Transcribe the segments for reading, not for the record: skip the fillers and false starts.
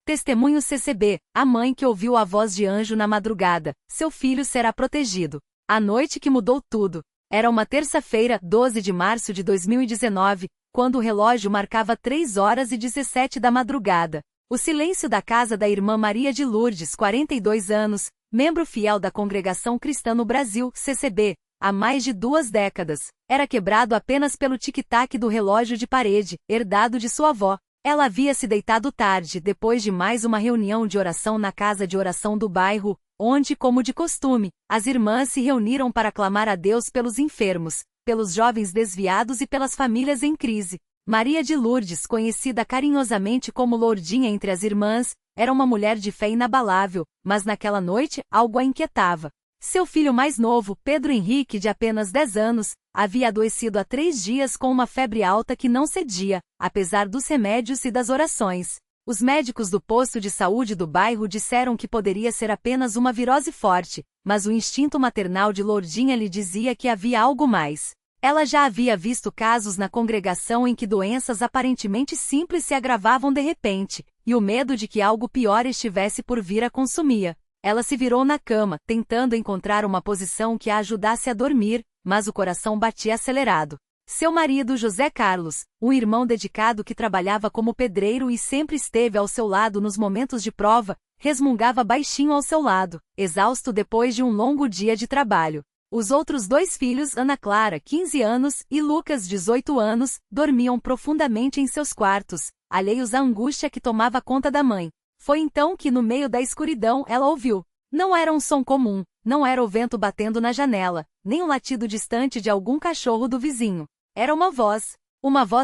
Testemunho CCB, a mãe que ouviu a voz de anjo na madrugada, seu filho será protegido. A noite que mudou tudo. Era uma terça-feira, 12 de março de 2019, quando o relógio marcava 3h17 da madrugada. O silêncio da casa da irmã Maria de Lourdes, 42 anos, membro fiel da Congregação Cristã no Brasil, CCB, há mais de 2 décadas, era quebrado apenas pelo tic-tac do relógio de parede, herdado de sua avó. Ela havia se deitado tarde, depois de mais uma reunião de oração na casa de oração do bairro, onde, como de costume, as irmãs se reuniram para clamar a Deus pelos enfermos, pelos jovens desviados e pelas famílias em crise. Maria de Lourdes, conhecida carinhosamente como Lourdinha entre as irmãs, era uma mulher de fé inabalável, mas naquela noite algo a inquietava. Seu filho mais novo, Pedro Henrique, de apenas 10 anos, havia adoecido há 3 dias com uma febre alta que não cedia, apesar dos remédios e das orações. Os médicos do posto de saúde do bairro disseram que poderia ser apenas uma virose forte, mas o instinto maternal de Lourdinha lhe dizia que havia algo mais. Ela já havia visto casos na congregação em que doenças aparentemente simples se agravavam de repente, e o medo de que algo pior estivesse por vir a consumia. Ela se virou na cama, tentando encontrar uma posição que a ajudasse a dormir, mas o coração batia acelerado. Seu marido José Carlos, um irmão dedicado que trabalhava como pedreiro e sempre esteve ao seu lado nos momentos de prova, resmungava baixinho ao seu lado, exausto depois de um longo dia de trabalho. Os outros 2 filhos, Ana Clara, 15 anos, e Lucas, 18 anos, dormiam profundamente em seus quartos, alheios à angústia que tomava conta da mãe. Foi então que, no meio da escuridão, ela ouviu. Não era um som comum, não era o vento batendo na janela, nem o latido distante de algum cachorro do vizinho. Era uma voz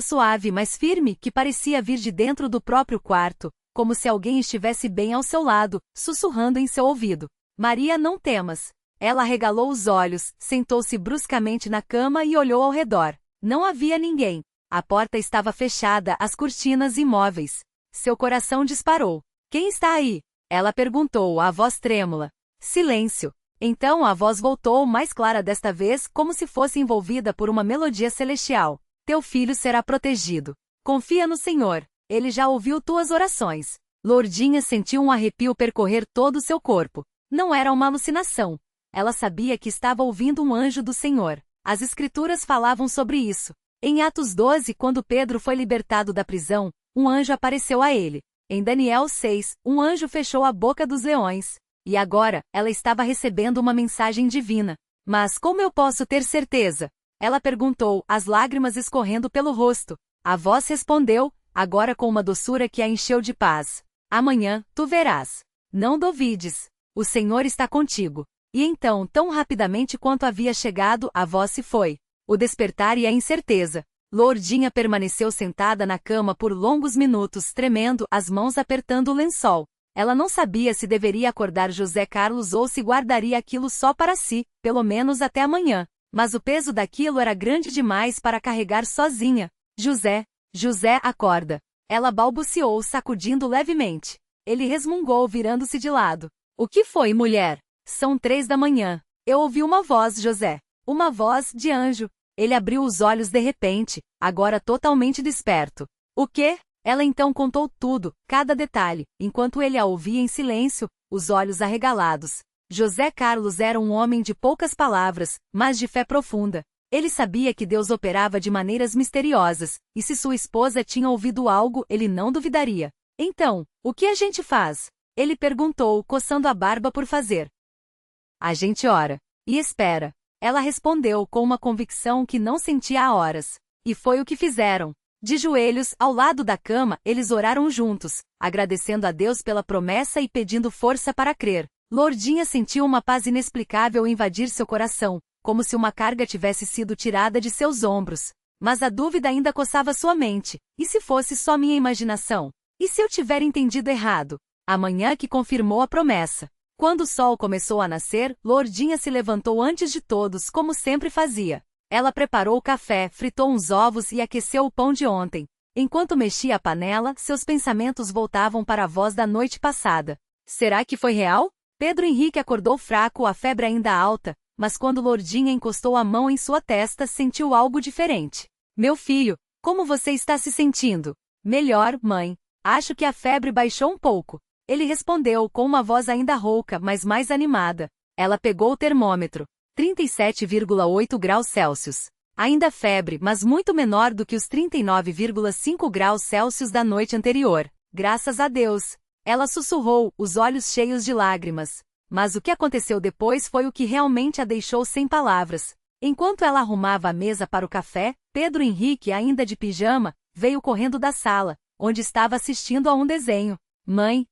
suave mas firme, que parecia vir de dentro do próprio quarto, como se alguém estivesse bem ao seu lado, sussurrando em seu ouvido. Maria, não temas. Ela arregalou os olhos, sentou-se bruscamente na cama e olhou ao redor. Não havia ninguém. A porta estava fechada, as cortinas imóveis. Seu coração disparou. Quem está aí? Ela perguntou, a voz trêmula. Silêncio. Então a voz voltou, mais clara desta vez, como se fosse envolvida por uma melodia celestial. Teu filho será protegido. Confia no Senhor. Ele já ouviu tuas orações. Lourdinha sentiu um arrepio percorrer todo o seu corpo. Não era uma alucinação. Ela sabia que estava ouvindo um anjo do Senhor. As Escrituras falavam sobre isso. Em Atos 12, quando Pedro foi libertado da prisão, um anjo apareceu a ele. Em Daniel 6, um anjo fechou a boca dos leões. E agora, ela estava recebendo uma mensagem divina. Mas como eu posso ter certeza? Ela perguntou, as lágrimas escorrendo pelo rosto. A voz respondeu, agora com uma doçura que a encheu de paz. Amanhã, tu verás. Não duvides. O Senhor está contigo. E então, tão rapidamente quanto havia chegado, a voz se foi. O despertar e a incerteza. Lourdinha permaneceu sentada na cama por longos minutos, tremendo, as mãos apertando o lençol. Ela não sabia se deveria acordar José Carlos ou se guardaria aquilo só para si, pelo menos até amanhã. Mas o peso daquilo era grande demais para carregar sozinha. José, acorda. Ela balbuciou, sacudindo levemente. Ele resmungou, virando-se de lado. O que foi, mulher? São 3 da manhã. Eu ouvi uma voz, José. Uma voz de anjo. Ele abriu os olhos de repente, agora totalmente desperto. O quê? Ela então contou tudo, cada detalhe, enquanto ele a ouvia em silêncio, os olhos arregalados. José Carlos era um homem de poucas palavras, mas de fé profunda. Ele sabia que Deus operava de maneiras misteriosas, e se sua esposa tinha ouvido algo, ele não duvidaria. Então, o que a gente faz? Ele perguntou, coçando a barba por fazer. A gente ora. E espera. Ela respondeu com uma convicção que não sentia há horas. E foi o que fizeram. De joelhos, ao lado da cama, eles oraram juntos, agradecendo a Deus pela promessa e pedindo força para crer. Lourdinha sentiu uma paz inexplicável invadir seu coração, como se uma carga tivesse sido tirada de seus ombros. Mas a dúvida ainda coçava sua mente. E se fosse só minha imaginação? E se eu tiver entendido errado? Amanhã que confirmou a promessa. Quando o sol começou a nascer, Lourdinha se levantou antes de todos, como sempre fazia. Ela preparou o café, fritou uns ovos e aqueceu o pão de ontem. Enquanto mexia a panela, seus pensamentos voltavam para a voz da noite passada. Será que foi real? Pedro Henrique acordou fraco, a febre ainda alta, mas quando Lourdinha encostou a mão em sua testa, sentiu algo diferente. Meu filho, como você está se sentindo? Melhor, mãe. Acho que a febre baixou um pouco. Ele respondeu com uma voz ainda rouca, mas mais animada. Ela pegou o termômetro. 37,8 graus Celsius. Ainda febre, mas muito menor do que os 39,5 graus Celsius da noite anterior. Graças a Deus. Ela sussurrou, os olhos cheios de lágrimas. Mas o que aconteceu depois foi o que realmente a deixou sem palavras. Enquanto ela arrumava a mesa para o café, Pedro Henrique, ainda de pijama, veio correndo da sala, onde estava assistindo a um desenho. Mãe,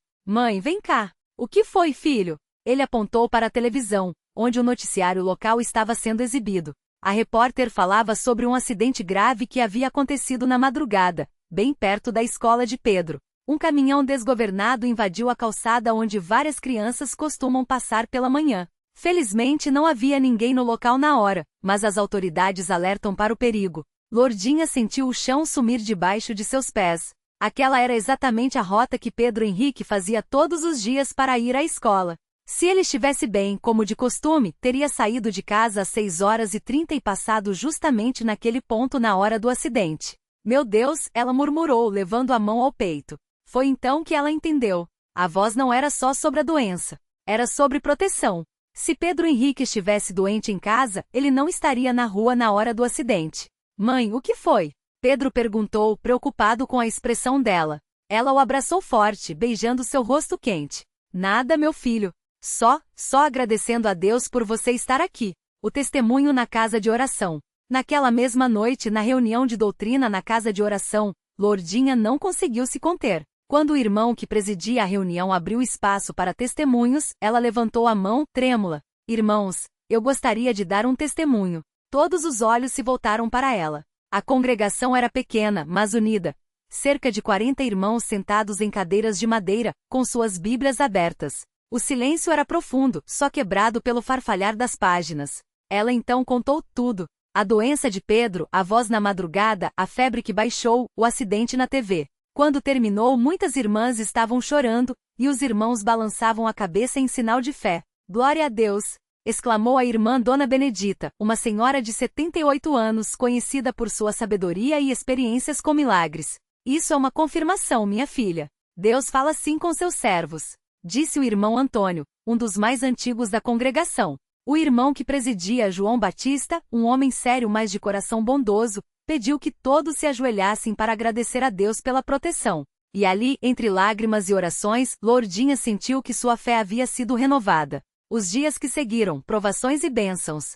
vem cá. O que foi, filho? Ele apontou para a televisão, onde o noticiário local estava sendo exibido. A repórter falava sobre um acidente grave que havia acontecido na madrugada, bem perto da escola de Pedro. Um caminhão desgovernado invadiu a calçada onde várias crianças costumam passar pela manhã. Felizmente não havia ninguém no local na hora, mas as autoridades alertam para o perigo. Lourdinha sentiu o chão sumir debaixo de seus pés. Aquela era exatamente a rota que Pedro Henrique fazia todos os dias para ir à escola. Se ele estivesse bem, como de costume, teria saído de casa às 6h30 e passado justamente naquele ponto na hora do acidente. Meu Deus, ela murmurou, levando a mão ao peito. Foi então que ela entendeu. A voz não era só sobre a doença. Era sobre proteção. Se Pedro Henrique estivesse doente em casa, ele não estaria na rua na hora do acidente. Mãe, o que foi? Pedro perguntou, preocupado com a expressão dela. Ela o abraçou forte, beijando seu rosto quente. Nada, meu filho. Só agradecendo a Deus por você estar aqui. O testemunho na casa de oração. Naquela mesma noite, na reunião de doutrina na casa de oração, Lourdinha não conseguiu se conter. Quando o irmão que presidia a reunião abriu espaço para testemunhos, ela levantou a mão, trêmula. Irmãos, eu gostaria de dar um testemunho. Todos os olhos se voltaram para ela. A congregação era pequena, mas unida. Cerca de 40 irmãos sentados em cadeiras de madeira, com suas Bíblias abertas. O silêncio era profundo, só quebrado pelo farfalhar das páginas. Ela então contou tudo. A doença de Pedro, a voz na madrugada, a febre que baixou, o acidente na TV. Quando terminou, muitas irmãs estavam chorando, e os irmãos balançavam a cabeça em sinal de fé. Glória a Deus! Exclamou a irmã Dona Benedita, uma senhora de 78 anos, conhecida por sua sabedoria e experiências com milagres. Isso é uma confirmação, minha filha. Deus fala assim com seus servos. Disse o irmão Antônio, um dos mais antigos da congregação. O irmão que presidia, João Batista, um homem sério mas de coração bondoso, pediu que todos se ajoelhassem para agradecer a Deus pela proteção. E ali, entre lágrimas e orações, Lourdinha sentiu que sua fé havia sido renovada. Os dias que seguiram, provações e bênçãos.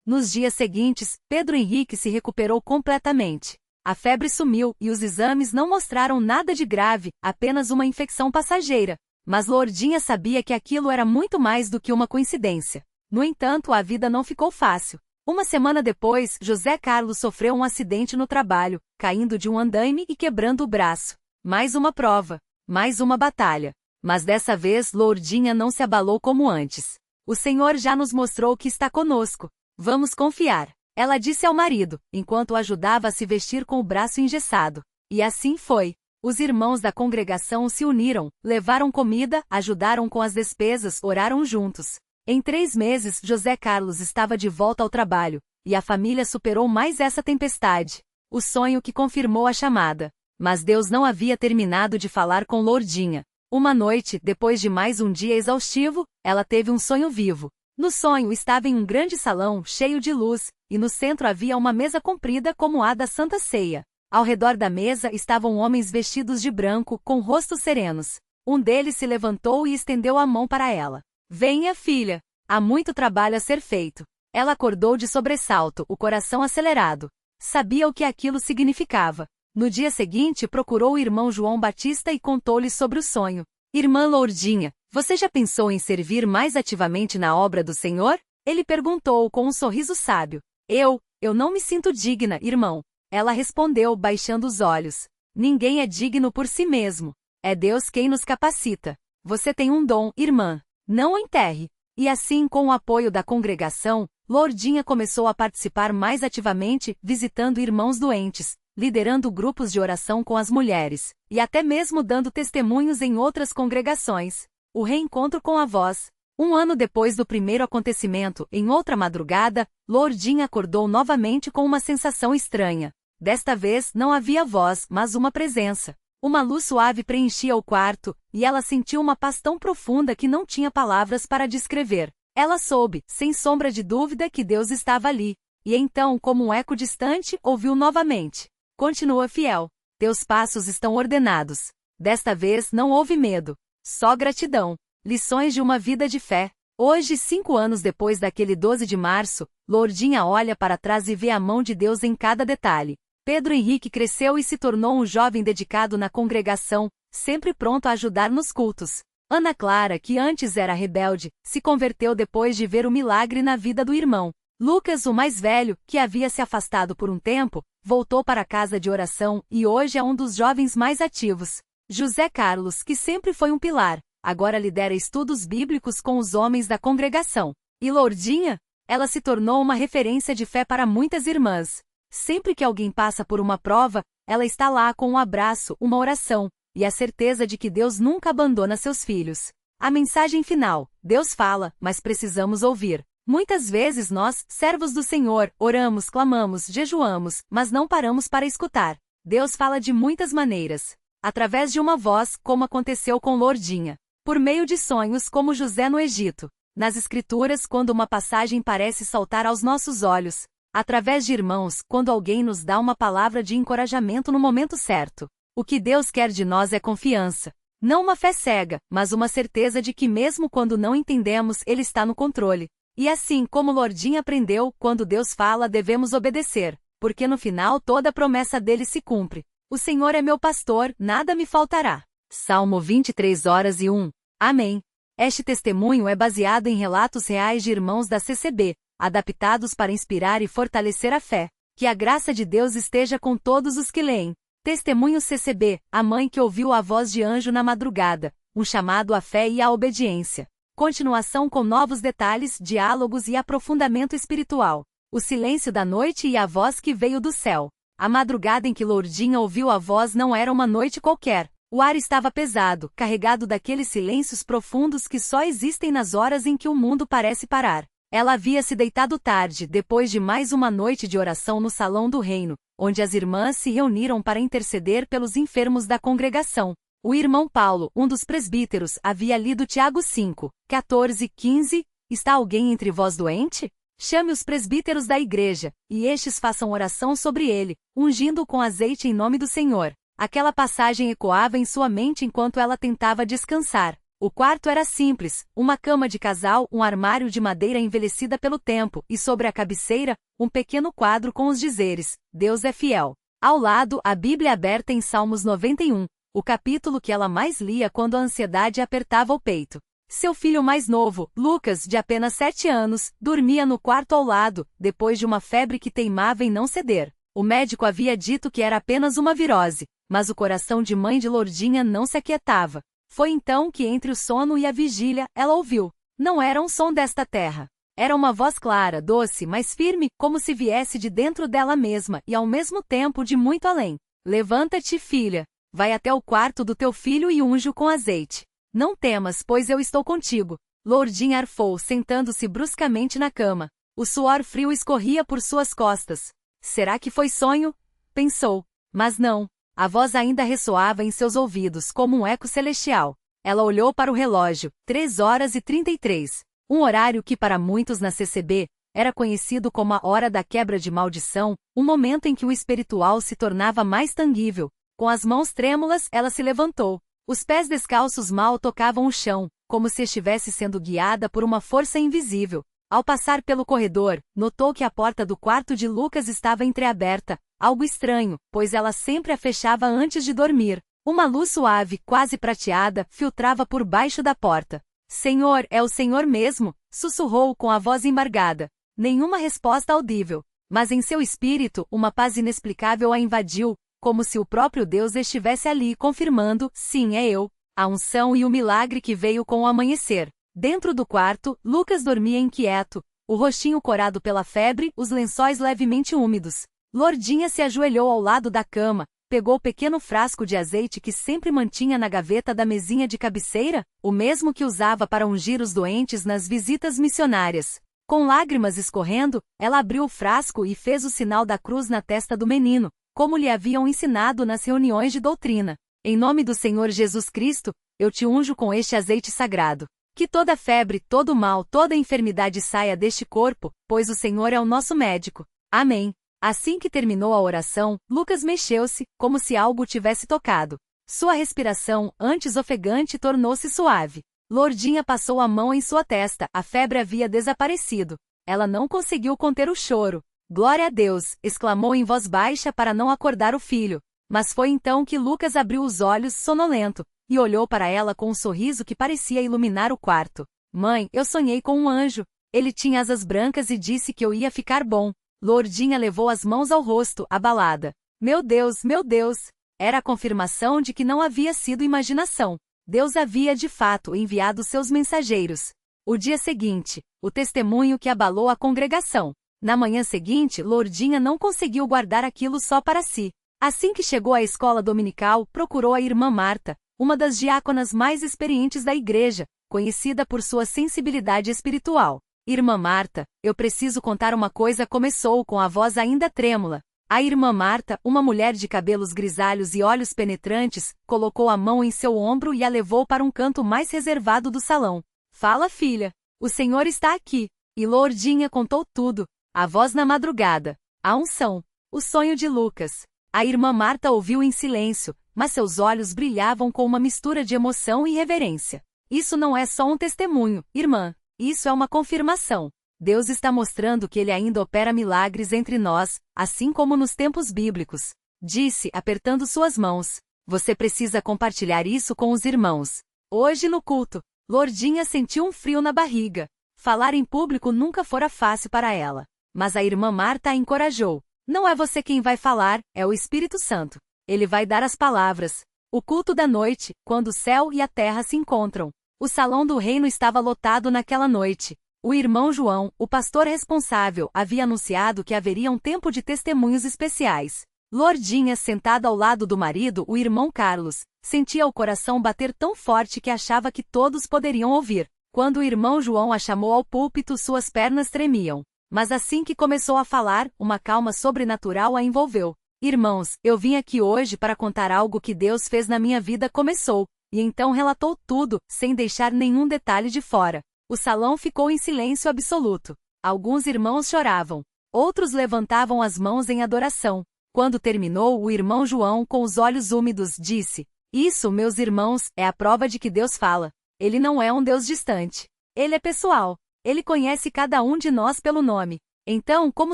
Nos dias seguintes, Pedro Henrique se recuperou completamente. A febre sumiu e os exames não mostraram nada de grave, apenas uma infecção passageira. Mas Lourdinha sabia que aquilo era muito mais do que uma coincidência. No entanto, a vida não ficou fácil. Uma semana depois, José Carlos sofreu um acidente no trabalho, caindo de um andaime e quebrando o braço. Mais uma prova. Mais uma batalha. Mas dessa vez, Lourdinha não se abalou como antes. O Senhor já nos mostrou que está conosco. Vamos confiar. Ela disse ao marido, enquanto o ajudava a se vestir com o braço engessado. E assim foi. Os irmãos da congregação se uniram, levaram comida, ajudaram com as despesas, oraram juntos. Em 3 meses, José Carlos estava de volta ao trabalho, e a família superou mais essa tempestade. O sonho que confirmou a chamada. Mas Deus não havia terminado de falar com Lourdinha. Uma noite, depois de mais um dia exaustivo, ela teve um sonho vivo. No sonho estava em um grande salão, cheio de luz, e no centro havia uma mesa comprida como a da Santa Ceia. Ao redor da mesa estavam homens vestidos de branco, com rostos serenos. Um deles se levantou e estendeu a mão para ela. Venha, filha. Há muito trabalho a ser feito. Ela acordou de sobressalto, o coração acelerado. Sabia o que aquilo significava. No dia seguinte, procurou o irmão João Batista e contou-lhe sobre o sonho. Irmã Lourdinha, você já pensou em servir mais ativamente na obra do Senhor? Ele perguntou com um sorriso sábio. Eu não me sinto digna, irmão. Ela respondeu, baixando os olhos. Ninguém é digno por si mesmo. É Deus quem nos capacita. Você tem um dom, irmã. Não o enterre. E assim, com o apoio da congregação, Lourdinha começou a participar mais ativamente, visitando irmãos doentes, liderando grupos de oração com as mulheres, e até mesmo dando testemunhos em outras congregações. O reencontro com a voz. 1 ano depois do primeiro acontecimento, em outra madrugada, Lourdinha acordou novamente com uma sensação estranha. Desta vez, não havia voz, mas uma presença. Uma luz suave preenchia o quarto, e ela sentiu uma paz tão profunda que não tinha palavras para descrever. Ela soube, sem sombra de dúvida, que Deus estava ali. E então, como um eco distante, ouviu novamente: "Continua fiel. Teus passos estão ordenados." Desta vez não houve medo, só gratidão. Lições de uma vida de fé. Hoje, 5 anos depois daquele 12 de março, Lourdinha olha para trás e vê a mão de Deus em cada detalhe. Pedro Henrique cresceu e se tornou um jovem dedicado na congregação, sempre pronto a ajudar nos cultos. Ana Clara, que antes era rebelde, se converteu depois de ver o milagre na vida do irmão. Lucas, o mais velho, que havia se afastado por um tempo, voltou para a casa de oração e hoje é um dos jovens mais ativos. José Carlos, que sempre foi um pilar, agora lidera estudos bíblicos com os homens da congregação. E Lourdinha? Ela se tornou uma referência de fé para muitas irmãs. Sempre que alguém passa por uma prova, ela está lá com um abraço, uma oração, e a certeza de que Deus nunca abandona seus filhos. A mensagem final: Deus fala, mas precisamos ouvir. Muitas vezes nós, servos do Senhor, oramos, clamamos, jejuamos, mas não paramos para escutar. Deus fala de muitas maneiras. Através de uma voz, como aconteceu com Lourdinha. Por meio de sonhos, como José no Egito. Nas Escrituras, quando uma passagem parece saltar aos nossos olhos. Através de irmãos, quando alguém nos dá uma palavra de encorajamento no momento certo. O que Deus quer de nós é confiança. Não uma fé cega, mas uma certeza de que mesmo quando não entendemos, Ele está no controle. E assim como Lourdinha aprendeu, quando Deus fala, devemos obedecer, porque no final toda a promessa dele se cumpre. O Senhor é meu pastor, nada me faltará. Salmo 23:1. Amém. Este testemunho é baseado em relatos reais de irmãos da CCB, adaptados para inspirar e fortalecer a fé. Que a graça de Deus esteja com todos os que leem. Testemunho CCB, a mãe que ouviu a voz de anjo na madrugada, um chamado à fé e à obediência. Continuação com novos detalhes, diálogos e aprofundamento espiritual. O silêncio da noite e a voz que veio do céu. A madrugada em que Lourdinha ouviu a voz não era uma noite qualquer. O ar estava pesado, carregado daqueles silêncios profundos que só existem nas horas em que o mundo parece parar. Ela havia se deitado tarde, depois de mais uma noite de oração no Salão do Reino, onde as irmãs se reuniram para interceder pelos enfermos da congregação. O irmão Paulo, um dos presbíteros, havia lido Tiago 5:14-15, "Está alguém entre vós doente? Chame os presbíteros da igreja, e estes façam oração sobre ele, ungindo-o com azeite em nome do Senhor." Aquela passagem ecoava em sua mente enquanto ela tentava descansar. O quarto era simples, uma cama de casal, um armário de madeira envelhecida pelo tempo, e sobre a cabeceira, um pequeno quadro com os dizeres: "Deus é fiel." Ao lado, a Bíblia aberta em Salmos 91, o capítulo que ela mais lia quando a ansiedade apertava o peito. Seu filho mais novo, Lucas, de apenas 7 anos, dormia no quarto ao lado, depois de uma febre que teimava em não ceder. O médico havia dito que era apenas uma virose, mas o coração de mãe de Lourdinha não se aquietava. Foi então que entre o sono e a vigília, ela ouviu. Não era um som desta terra. Era uma voz clara, doce, mas firme, como se viesse de dentro dela mesma e ao mesmo tempo de muito além. "Levanta-te, filha. Vai até o quarto do teu filho e unge-o com azeite. Não temas, pois eu estou contigo." Lourdinha arfou, sentando-se bruscamente na cama. O suor frio escorria por suas costas. Será que foi sonho? Pensou. Mas não. A voz ainda ressoava em seus ouvidos como um eco celestial. Ela olhou para o relógio, 3h33. Um horário que para muitos na CCB, era conhecido como a hora da quebra de maldição, um momento em que o espiritual se tornava mais tangível. Com as mãos trêmulas, ela se levantou. Os pés descalços mal tocavam o chão, como se estivesse sendo guiada por uma força invisível. Ao passar pelo corredor, notou que a porta do quarto de Lucas estava entreaberta, algo estranho, pois ela sempre a fechava antes de dormir. Uma luz suave, quase prateada, filtrava por baixo da porta. "Senhor, é o Senhor mesmo?" sussurrou com a voz embargada. Nenhuma resposta audível, mas em seu espírito, uma paz inexplicável a invadiu, como se o próprio Deus estivesse ali confirmando: "Sim, é eu." A unção e o milagre que veio com o amanhecer. Dentro do quarto, Lucas dormia inquieto, o rostinho corado pela febre, os lençóis levemente úmidos. Lourdinha se ajoelhou ao lado da cama, pegou o pequeno frasco de azeite que sempre mantinha na gaveta da mesinha de cabeceira, o mesmo que usava para ungir os doentes nas visitas missionárias. Com lágrimas escorrendo, ela abriu o frasco e fez o sinal da cruz na testa do menino, como lhe haviam ensinado nas reuniões de doutrina. Em nome do Senhor Jesus Cristo, eu te unjo com este azeite sagrado. Que toda febre, todo mal, toda enfermidade saia deste corpo, pois o Senhor é o nosso médico. Amém. Assim que terminou a oração, Lucas mexeu-se, como se algo o tivesse tocado. Sua respiração, antes ofegante, tornou-se suave. Lourdinha passou a mão em sua testa, a febre havia desaparecido. Ela não conseguiu conter o choro. Glória a Deus, exclamou em voz baixa para não acordar o filho. Mas foi então que Lucas abriu os olhos, sonolento, e olhou para ela com um sorriso que parecia iluminar o quarto. Mãe, eu sonhei com um anjo. Ele tinha asas brancas e disse que eu ia ficar bom. Lourdinha levou as mãos ao rosto, abalada. Meu Deus, meu Deus! Era a confirmação de que não havia sido imaginação. Deus havia de fato enviado seus mensageiros. O dia seguinte, o testemunho que abalou a congregação. Na manhã seguinte, Lourdinha não conseguiu guardar aquilo só para si. Assim que chegou à escola dominical, procurou a irmã Marta, uma das diáconas mais experientes da igreja, conhecida por sua sensibilidade espiritual. Irmã Marta, eu preciso contar uma coisa, começou com a voz ainda trêmula. A irmã Marta, uma mulher de cabelos grisalhos e olhos penetrantes, colocou a mão em seu ombro e a levou para um canto mais reservado do salão. Fala, filha. O Senhor está aqui. E Lourdinha contou tudo. A voz na madrugada. A unção. O sonho de Lucas. A irmã Marta ouviu em silêncio, mas seus olhos brilhavam com uma mistura de emoção e reverência. Isso não é só um testemunho, irmã. Isso é uma confirmação. Deus está mostrando que Ele ainda opera milagres entre nós, assim como nos tempos bíblicos. Disse, apertando suas mãos. Você precisa compartilhar isso com os irmãos. Hoje no culto, Lourdinha sentiu um frio na barriga. Falar em público nunca fora fácil para ela. Mas a irmã Marta a encorajou. Não é você quem vai falar, é o Espírito Santo. Ele vai dar as palavras. O culto da noite, quando o céu e a terra se encontram. O salão do reino estava lotado naquela noite. O irmão João, o pastor responsável, havia anunciado que haveria um tempo de testemunhos especiais. Lourdinha, sentada ao lado do marido, o irmão Carlos, sentia o coração bater tão forte que achava que todos poderiam ouvir. Quando o irmão João a chamou ao púlpito, suas pernas tremiam. Mas assim que começou a falar, uma calma sobrenatural a envolveu. Irmãos, eu vim aqui hoje para contar algo que Deus fez na minha vida, começou. E então relatou tudo, sem deixar nenhum detalhe de fora. O salão ficou em silêncio absoluto. Alguns irmãos choravam. Outros levantavam as mãos em adoração. Quando terminou, o irmão João, com os olhos úmidos, disse: Isso, meus irmãos, é a prova de que Deus fala. Ele não é um Deus distante. Ele é pessoal. Ele conhece cada um de nós pelo nome. Então, como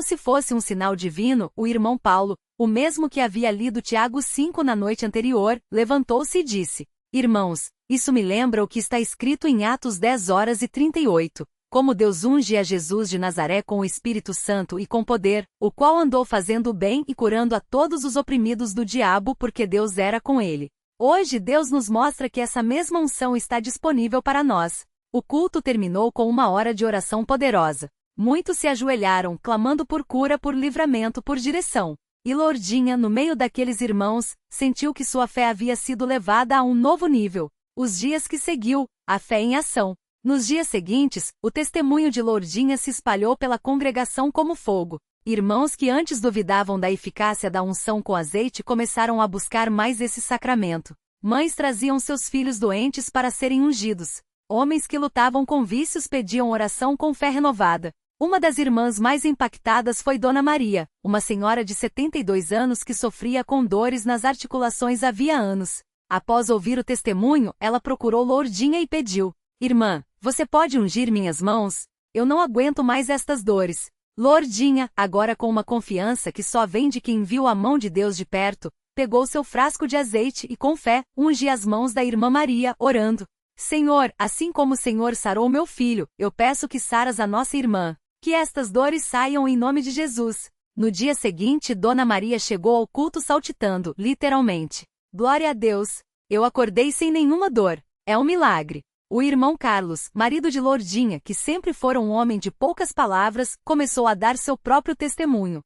se fosse um sinal divino, o irmão Paulo, o mesmo que havia lido Tiago 5 na noite anterior, levantou-se e disse: Irmãos, isso me lembra o que está escrito em Atos 10:38, como Deus unge a Jesus de Nazaré com o Espírito Santo e com poder, o qual andou fazendo o bem e curando a todos os oprimidos do diabo porque Deus era com ele. Hoje Deus nos mostra que essa mesma unção está disponível para nós. O culto terminou com uma hora de oração poderosa. Muitos se ajoelharam, clamando por cura, por livramento, por direção. E Lourdinha, no meio daqueles irmãos, sentiu que sua fé havia sido levada a um novo nível. Os dias que seguiu, a fé em ação. Nos dias seguintes, o testemunho de Lourdinha se espalhou pela congregação como fogo. Irmãos que antes duvidavam da eficácia da unção com azeite começaram a buscar mais esse sacramento. Mães traziam seus filhos doentes para serem ungidos. Homens que lutavam com vícios pediam oração com fé renovada. Uma das irmãs mais impactadas foi Dona Maria, uma senhora de 72 anos que sofria com dores nas articulações havia anos. Após ouvir o testemunho, ela procurou Lourdinha e pediu: Irmã, você pode ungir minhas mãos? Eu não aguento mais estas dores. Lourdinha, agora com uma confiança que só vem de quem viu a mão de Deus de perto, pegou seu frasco de azeite e com fé, ungiu as mãos da irmã Maria, orando: Senhor, assim como o Senhor sarou meu filho, eu peço que saras a nossa irmã. Que estas dores saiam em nome de Jesus. No dia seguinte, Dona Maria chegou ao culto saltitando, literalmente. Glória a Deus! Eu acordei sem nenhuma dor. É um milagre. O irmão Carlos, marido de Lourdinha, que sempre fora um homem de poucas palavras, começou a dar seu próprio testemunho.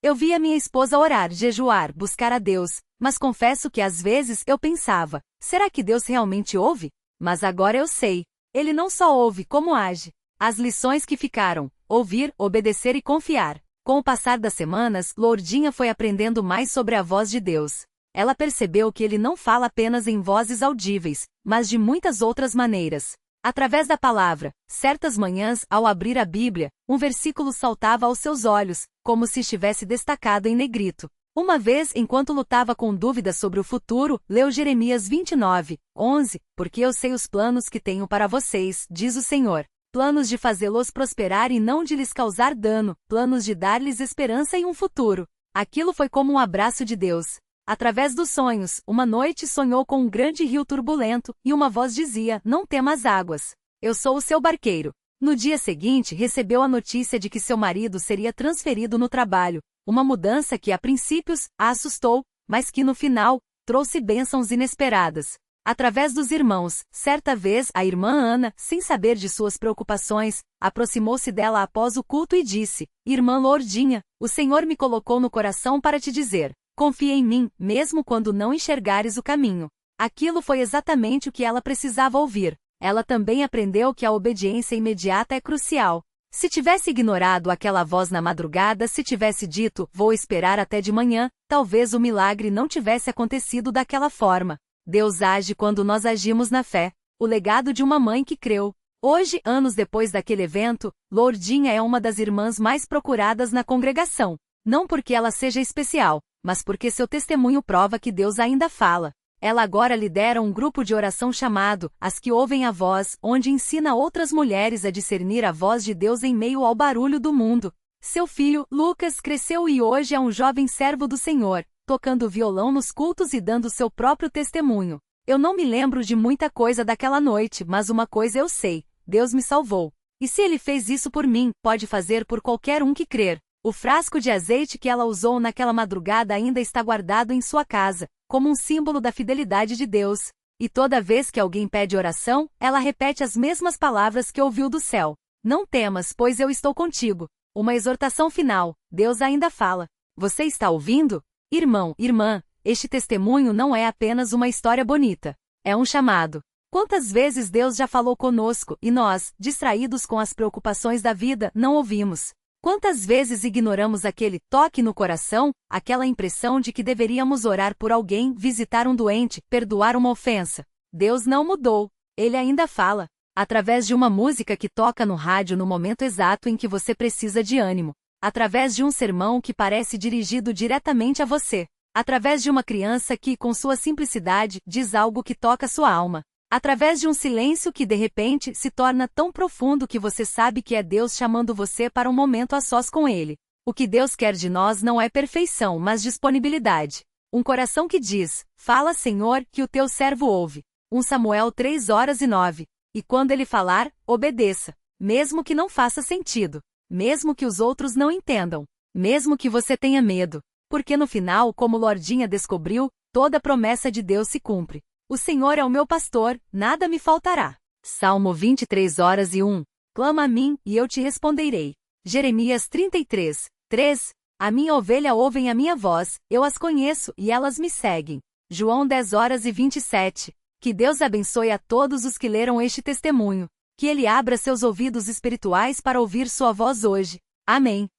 Eu via minha esposa orar, jejuar, buscar a Deus, mas confesso que às vezes eu pensava: será que Deus realmente ouve? Mas agora eu sei. Ele não só ouve, como age. As lições que ficaram: ouvir, obedecer e confiar. Com o passar das semanas, Lourdinha foi aprendendo mais sobre a voz de Deus. Ela percebeu que ele não fala apenas em vozes audíveis, mas de muitas outras maneiras. Através da palavra, certas manhãs, ao abrir a Bíblia, um versículo saltava aos seus olhos, como se estivesse destacado em negrito. Uma vez, enquanto lutava com dúvidas sobre o futuro, leu Jeremias 29:11, porque eu sei os planos que tenho para vocês, diz o Senhor. Planos de fazê-los prosperar e não de lhes causar dano, planos de dar-lhes esperança e um futuro. Aquilo foi como um abraço de Deus. Através dos sonhos, uma noite sonhou com um grande rio turbulento, e uma voz dizia: não tema as águas. Eu sou o seu barqueiro. No dia seguinte, recebeu a notícia de que seu marido seria transferido no trabalho, uma mudança que a princípios a assustou, mas que no final trouxe bênçãos inesperadas. Através dos irmãos, certa vez a irmã Ana, sem saber de suas preocupações, aproximou-se dela após o culto e disse: Irmã Lourdinha, o Senhor me colocou no coração para te dizer: confia em mim, mesmo quando não enxergares o caminho. Aquilo foi exatamente o que ela precisava ouvir. Ela também aprendeu que a obediência imediata é crucial. Se tivesse ignorado aquela voz na madrugada, se tivesse dito: vou esperar até de manhã, talvez o milagre não tivesse acontecido daquela forma. Deus age quando nós agimos na fé. O legado de uma mãe que creu. Hoje, anos depois daquele evento, Lourdinha é uma das irmãs mais procuradas na congregação. Não porque ela seja especial, mas porque seu testemunho prova que Deus ainda fala. Ela agora lidera um grupo de oração chamado As que Ouvem a Voz, onde ensina outras mulheres a discernir a voz de Deus em meio ao barulho do mundo. Seu filho, Lucas, cresceu e hoje é um jovem servo do Senhor, tocando violão nos cultos e dando seu próprio testemunho. Eu não me lembro de muita coisa daquela noite, mas uma coisa eu sei: Deus me salvou. E se Ele fez isso por mim, pode fazer por qualquer um que crer. O frasco de azeite que ela usou naquela madrugada ainda está guardado em sua casa, como um símbolo da fidelidade de Deus. E toda vez que alguém pede oração, ela repete as mesmas palavras que ouviu do céu: não temas, pois eu estou contigo. Uma exortação final: Deus ainda fala. Você está ouvindo? Irmão, irmã, este testemunho não é apenas uma história bonita. É um chamado. Quantas vezes Deus já falou conosco e nós, distraídos com as preocupações da vida, não ouvimos? Quantas vezes ignoramos aquele toque no coração, aquela impressão de que deveríamos orar por alguém, visitar um doente, perdoar uma ofensa? Deus não mudou. Ele ainda fala. Através de uma música que toca no rádio no momento exato em que você precisa de ânimo. Através de um sermão que parece dirigido diretamente a você. Através de uma criança que, com sua simplicidade, diz algo que toca sua alma. Através de um silêncio que de repente se torna tão profundo que você sabe que é Deus chamando você para um momento a sós com Ele. O que Deus quer de nós não é perfeição, mas disponibilidade. Um coração que diz: fala, Senhor, que o teu servo ouve. 1 Samuel 3:9. E quando ele falar, obedeça. Mesmo que não faça sentido. Mesmo que os outros não entendam. Mesmo que você tenha medo. Porque no final, como Lourdinha descobriu, toda promessa de Deus se cumpre. O Senhor é o meu pastor, nada me faltará. Salmo 23:1. Clama a mim, e eu te responderei. Jeremias 33:3. A minha ovelha ouvem a minha voz, eu as conheço e elas me seguem. João 10:27. Que Deus abençoe a todos os que leram este testemunho. Que Ele abra seus ouvidos espirituais para ouvir sua voz hoje. Amém.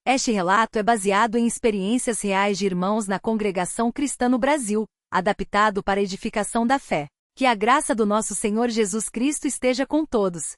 Este relato é baseado em experiências reais de irmãos na congregação cristã no Brasil, adaptado para a edificação da fé. Que a graça do nosso Senhor Jesus Cristo esteja com todos.